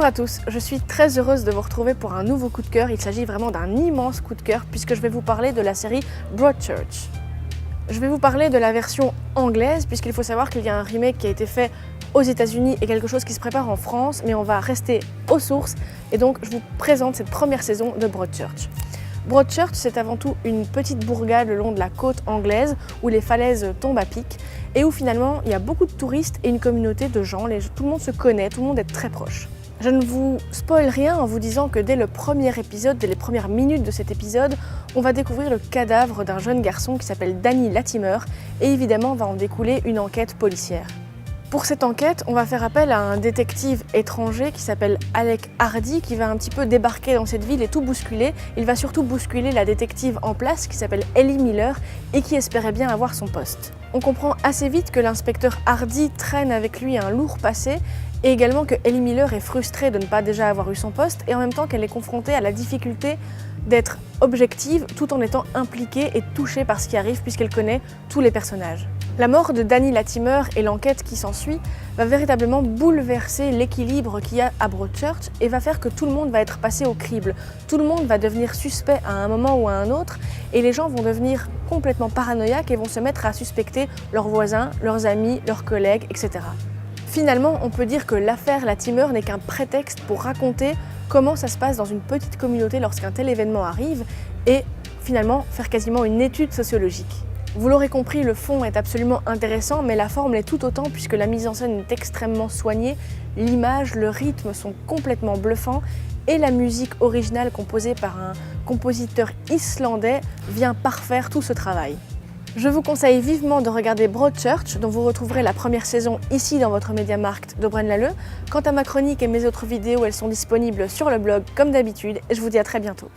à tous, je suis très heureuse de vous retrouver pour un nouveau coup de cœur. Il s'agit vraiment d'un immense coup de cœur puisque je vais vous parler de la série Broadchurch. Je vais vous parler de la version anglaise puisqu'il faut savoir qu'il y a un remake qui a été fait aux États-Unis et quelque chose qui se prépare en France, mais on va rester aux sources et donc je vous présente cette première saison de Broadchurch. Broadchurch, c'est avant tout une petite bourgade le long de la côte anglaise où les falaises tombent à pic et où finalement il y a beaucoup de touristes et une communauté de gens, tout le monde se connaît, tout le monde est très proche. Je ne vous spoil rien en vous disant que dès le premier épisode, dès les premières minutes de cet épisode, on va découvrir le cadavre d'un jeune garçon qui s'appelle Danny Latimer et évidemment va en découler une enquête policière. Pour cette enquête, on va faire appel à un détective étranger qui s'appelle Alec Hardy qui va un petit peu débarquer dans cette ville et tout bousculer. Il va surtout bousculer la détective en place qui s'appelle Ellie Miller et qui espérait bien avoir son poste. On comprend assez vite que l'inspecteur Hardy traîne avec lui un lourd passé et également que Ellie Miller est frustrée de ne pas déjà avoir eu son poste et en même temps qu'elle est confrontée à la difficulté d'être objective tout en étant impliquée et touchée par ce qui arrive puisqu'elle connaît tous les personnages. La mort de Danny Latimer et l'enquête qui s'ensuit va véritablement bouleverser l'équilibre qu'il y a à Broadchurch et va faire que tout le monde va être passé au crible. Tout le monde va devenir suspect à un moment ou à un autre et les gens vont devenir complètement paranoïaques et vont se mettre à suspecter leurs voisins, leurs amis, leurs collègues, etc. Finalement, on peut dire que l'affaire Latimer n'est qu'un prétexte pour raconter comment ça se passe dans une petite communauté lorsqu'un tel événement arrive et finalement faire quasiment une étude sociologique. Vous l'aurez compris, le fond est absolument intéressant, mais la forme l'est tout autant puisque la mise en scène est extrêmement soignée, l'image, le rythme sont complètement bluffants et la musique originale composée par un compositeur islandais vient parfaire tout ce travail. Je vous conseille vivement de regarder Broadchurch, dont vous retrouverez la première saison ici dans votre MediaMarkt de Braine-l'Alleud. Quant à ma chronique et mes autres vidéos, elles sont disponibles sur le blog comme d'habitude et je vous dis à très bientôt.